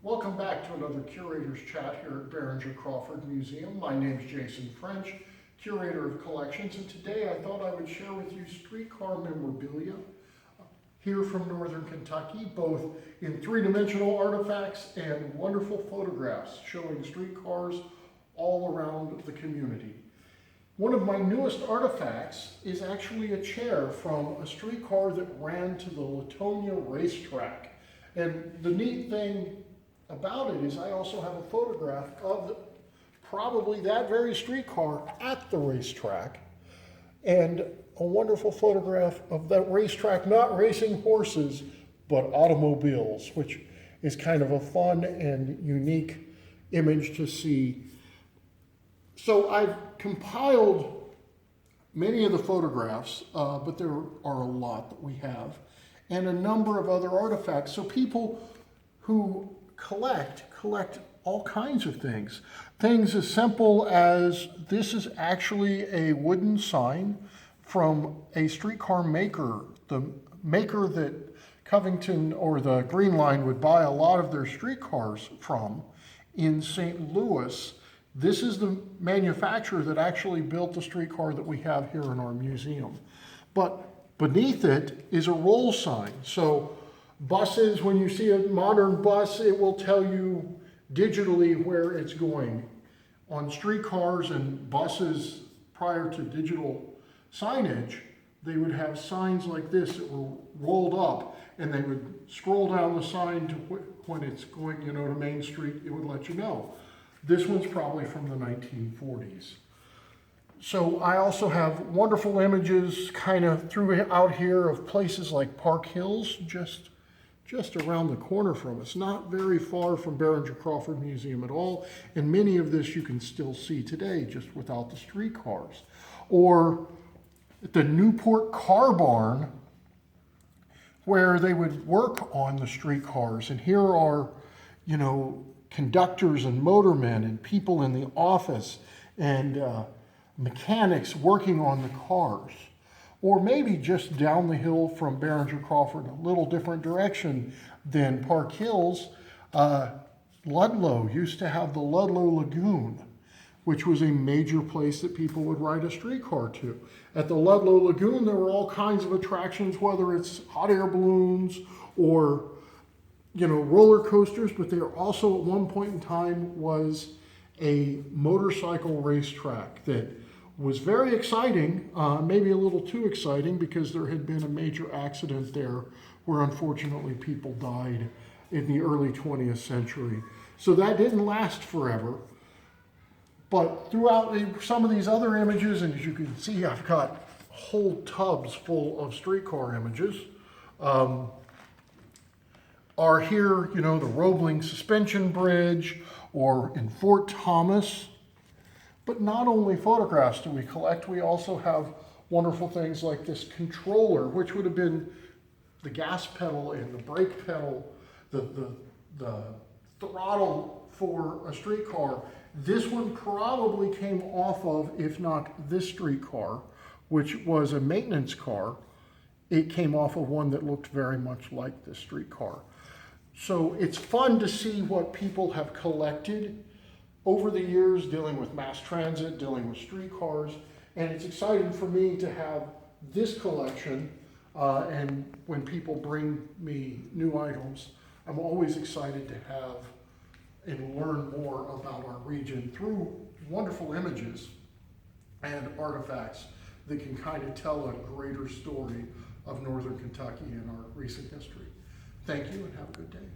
Welcome back to another Curator's Chat here at Behringer-Crawford Museum. My name is Jason French, Curator of Collections, and today I thought I would share with you streetcar memorabilia here from Northern Kentucky, both in three-dimensional artifacts and wonderful photographs showing streetcars all around the community. One of my newest artifacts is actually a chair from a streetcar that ran to the Latonia racetrack. And the neat thing about it is I also have a photograph of probably that very streetcar at the racetrack, and a wonderful photograph of that racetrack not racing horses but automobiles, which is kind of a fun and unique image to see. So I've compiled many of the photographs, but there are a lot that we have, and a number of other artifacts. So people who collect all kinds of things. Things as simple as this is actually a wooden sign from a streetcar maker, the maker that Covington or the Green Line would buy a lot of their streetcars from in St. Louis. This is the manufacturer that actually built the streetcar that we have here in our museum. But beneath it is a roll sign. So buses, when you see a modern bus, it will tell you digitally where it's going. On streetcars and buses prior to digital signage, they would have signs like this that were rolled up, and they would scroll down the sign to when it's going, to Main Street, it would let you know. This one's probably from the 1940s. So I also have wonderful images kind of throughout here of places like Park Hills, just around the corner from us, not very far from Behringer-Crawford Museum at all. And many of this you can still see today, just without the streetcars. Or at the Newport Car Barn, where they would work on the streetcars. And here are, conductors and motormen and people in the office and mechanics working on the cars. Or maybe just down the hill from Behringer-Crawford, a little different direction than Park Hills, Ludlow used to have the Ludlow Lagoon, which was a major place that people would ride a streetcar to. At the Ludlow Lagoon, there were all kinds of attractions, whether it's hot air balloons or roller coasters, but there also at one point in time was a motorcycle racetrack that was very exciting, maybe a little too exciting, because there had been a major accident there where unfortunately people died in the early 20th century. So that didn't last forever. But throughout some of these other images, and as you can see, I've got whole tubs full of streetcar images, are here, the Roebling Suspension Bridge, or in Fort Thomas. But not only photographs do we collect, we also have wonderful things like this controller, which would have been the gas pedal and the brake pedal, the throttle for a streetcar. This one probably came off of, if not this streetcar, which was a maintenance car, it came off of one that looked very much like this streetcar. So it's fun to see what people have collected over the years, dealing with mass transit, dealing with streetcars, and it's exciting for me to have this collection, and when people bring me new items, I'm always excited to have and learn more about our region through wonderful images and artifacts that can kind of tell a greater story of Northern Kentucky and our recent history. Thank you and have a good day.